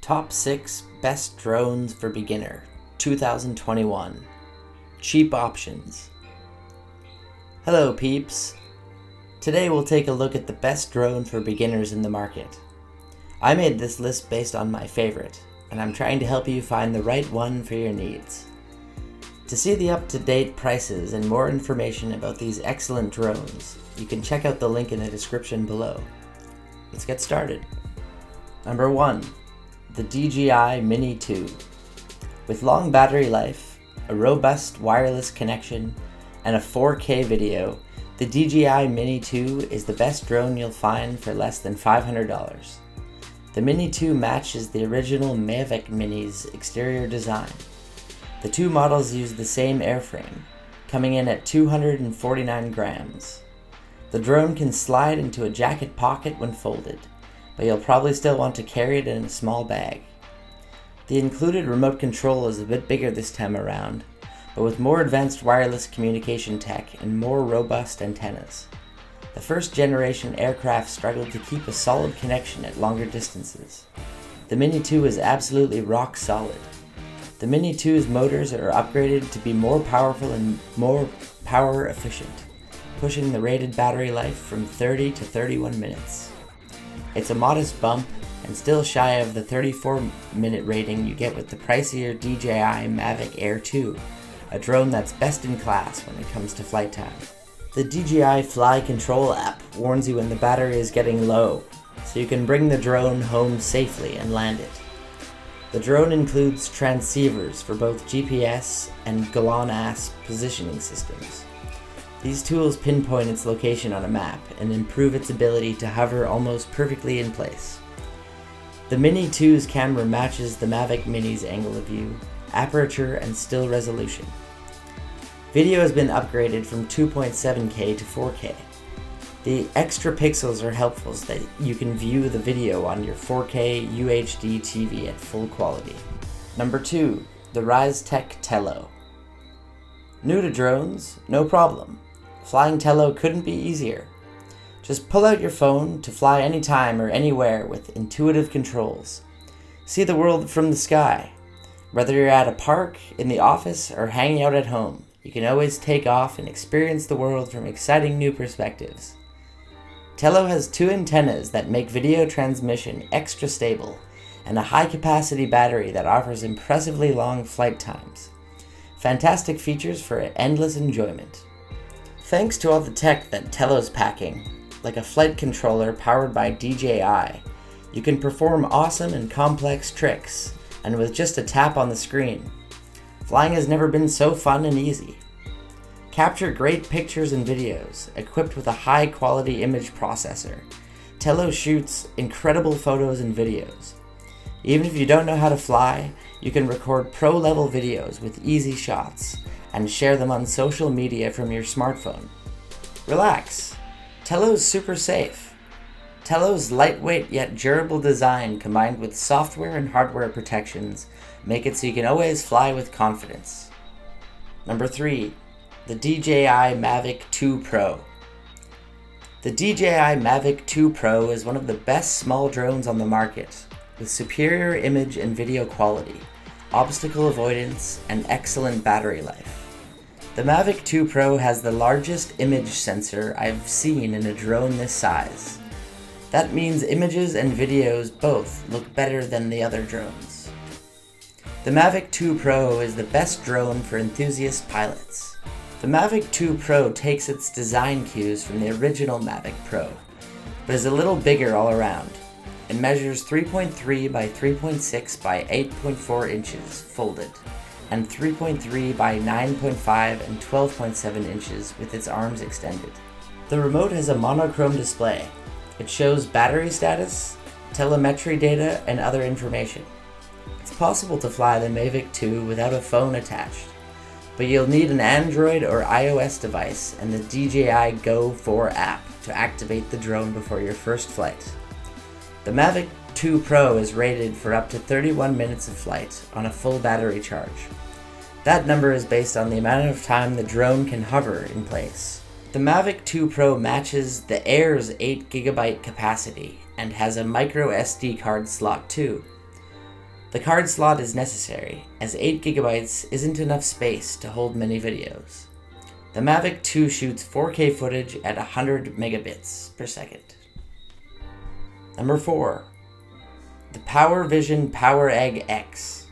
Top 6 Best Drones for Beginner 2021. Cheap Options. Hello peeps! Today we'll take a look at the best drone for beginners in the market. I made this list based on my favorite, and I'm trying to help you find the right one for your needs. To see the up-to-date prices and more information about these excellent drones, you can check out the link in the description below. Let's get started. Number 1. The DJI Mini 2. With long battery life, a robust wireless connection, and a 4K video, the DJI Mini 2 is the best drone you'll find for less than $500. The Mini 2 matches the original Mavic Mini's exterior design. The two models use the same airframe, coming in at 249 grams. The drone can slide into a jacket pocket when folded, but you'll probably still want to carry it in a small bag. The included remote control is a bit bigger this time around, but with more advanced wireless communication tech and more robust antennas. The first generation aircraft struggled to keep a solid connection at longer distances. The Mini 2 is absolutely rock solid. The Mini 2's motors are upgraded to be more powerful and more power efficient, pushing the rated battery life from 30 to 31 minutes. It's a modest bump and still shy of the 34-minute rating you get with the pricier DJI Mavic Air 2, a drone that's best in class when it comes to flight time. The DJI Fly Control app warns you when the battery is getting low, so you can bring the drone home safely and land it. The drone includes transceivers for both GPS and GLONASS positioning systems. These tools pinpoint its location on a map and improve its ability to hover almost perfectly in place. The Mini 2's camera matches the Mavic Mini's angle of view, aperture, and still resolution. Video has been upgraded from 2.7K to 4K. The extra pixels are helpful so that you can view the video on your 4K UHD TV at full quality. Number 2. The Ryze Tech Tello. New to drones? No problem. Flying Tello couldn't be easier. Just pull out your phone to fly anytime or anywhere with intuitive controls. See the world from the sky. Whether you're at a park, in the office, or hanging out at home, you can always take off and experience the world from exciting new perspectives. Tello has two antennas that make video transmission extra stable and a high-capacity battery that offers impressively long flight times. Fantastic features for endless enjoyment. Thanks to all the tech that Tello's packing, like a flight controller powered by DJI, you can perform awesome and complex tricks, and with just a tap on the screen. Flying has never been so fun and easy. Capture great pictures and videos, equipped with a high-quality image processor. Tello shoots incredible photos and videos. Even if you don't know how to fly, you can record pro-level videos with easy shots and share them on social media from your smartphone. Relax. Tello's super safe. Tello's lightweight yet durable design combined with software and hardware protections make it so you can always fly with confidence. Number 3. The DJI Mavic 2 Pro. The DJI Mavic 2 Pro is one of the best small drones on the market, with superior image and video quality, obstacle avoidance, and excellent battery life. The Mavic 2 Pro has the largest image sensor I've seen in a drone this size. That means images and videos both look better than the other drones. The Mavic 2 Pro is the best drone for enthusiast pilots. The Mavic 2 Pro takes its design cues from the original Mavic Pro, but is a little bigger all around. It measures 3.3 by 3.6 by 8.4 inches folded, and 3.3 by 9.5 and 12.7 inches with its arms extended. The remote has a monochrome display. It shows battery status, telemetry data, and other information. It's possible to fly the Mavic 2 without a phone attached, but you'll need an Android or iOS device and the DJI Go 4 app to activate the drone before your first flight. The Mavic 2 Pro is rated for up to 31 minutes of flight on a full battery charge. That number is based on the amount of time the drone can hover in place. The Mavic 2 Pro matches the Air's 8GB capacity and has a micro SD card slot too. The card slot is necessary, as 8 GB isn't enough space to hold many videos. The Mavic 2 shoots 4K footage at 100 megabits per second. Number 4. The PowerVision PowerEgg X.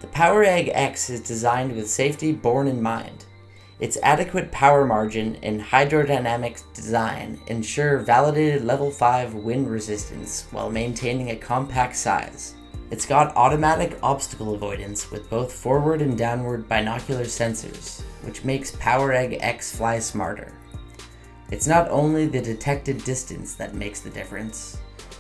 The PowerEgg X is designed with safety borne in mind. Its adequate power margin and hydrodynamic design ensure validated level 5 wind resistance while maintaining a compact size. It's got automatic obstacle avoidance with both forward and downward binocular sensors, which makes PowerEgg X fly smarter. It's not only the detected distance that makes the difference.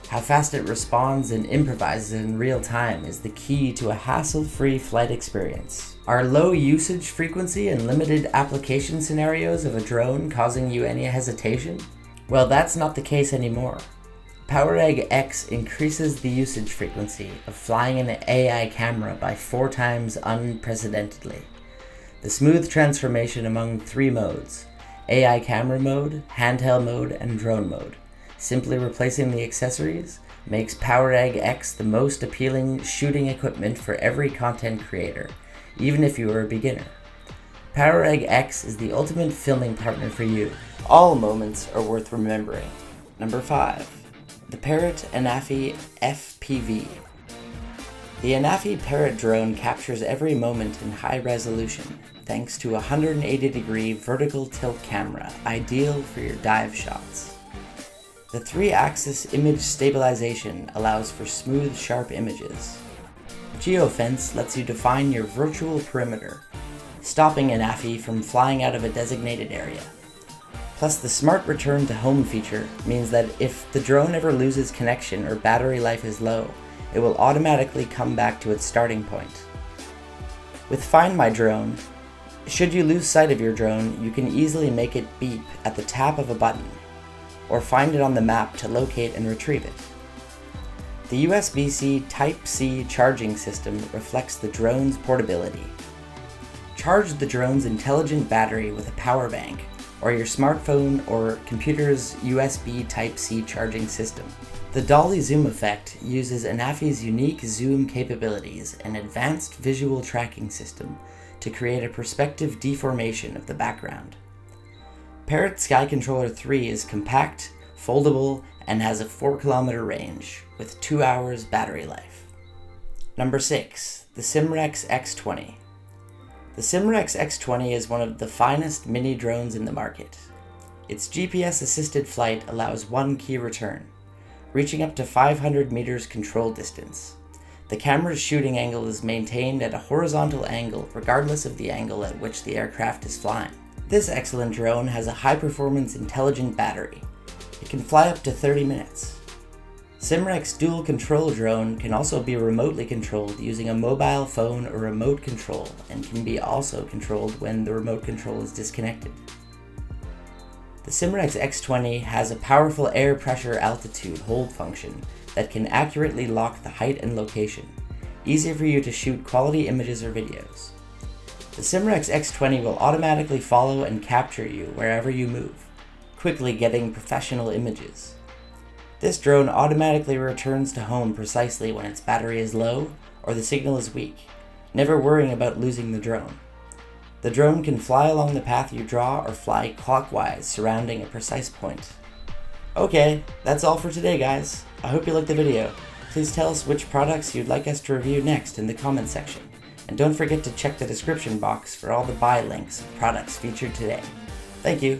How fast it responds and improvises in real time is the key to a hassle-free flight experience. Are low usage frequency and limited application scenarios of a drone causing you any hesitation? Well, that's not the case anymore. PowerEgg X increases the usage frequency of flying an AI camera by 4 times unprecedentedly. The smooth transformation among 3 modes, AI camera mode, handheld mode, and drone mode, simply replacing the accessories, makes PowerEgg X the most appealing shooting equipment for every content creator, even if you are a beginner. PowerEgg X is the ultimate filming partner for you. All moments are worth remembering. Number 5. The Parrot Anafi FPV. The Anafi Parrot drone captures every moment in high resolution, thanks to a 180-degree vertical tilt camera, ideal for your dive shots. The 3-axis image stabilization allows for smooth, sharp images. Geofence lets you define your virtual perimeter, stopping Anafi from flying out of a designated area. Plus, the Smart Return to Home feature means that if the drone ever loses connection or battery life is low, it will automatically come back to its starting point. With Find My Drone, should you lose sight of your drone, you can easily make it beep at the tap of a button, or find it on the map to locate and retrieve it. The USB-C Type-C charging system reflects the drone's portability. Charge the drone's intelligent battery with a power bank, or your smartphone or computer's USB Type-C charging system. The dolly zoom effect uses Anafi's unique zoom capabilities and advanced visual tracking system to create a perspective deformation of the background. Parrot Sky Controller 3 is compact, foldable, and has a 4-kilometer range with 2 hours battery life. Number 6. The Simrex X20. The Simrex X20 is one of the finest mini drones in the market. Its GPS-assisted flight allows 1 key return, reaching up to 500 meters control distance. The camera's shooting angle is maintained at a horizontal angle regardless of the angle at which the aircraft is flying. This excellent drone has a high-performance intelligent battery. It can fly up to 30 minutes. Simrex dual control drone can also be remotely controlled using a mobile phone or remote control and can be also controlled when the remote control is disconnected. The Simrex X20 has a powerful air pressure altitude hold function that can accurately lock the height and location, easy for you to shoot quality images or videos. The Simrex X20 will automatically follow and capture you wherever you move, quickly getting professional images. This drone automatically returns to home precisely when its battery is low or the signal is weak, never worrying about losing the drone. The drone can fly along the path you draw or fly clockwise surrounding a precise point. Okay, that's all for today, guys. I hope you liked the video. Please tell us which products you'd like us to review next in the comment section. And don't forget to check the description box for all the buy links of products featured today. Thank you.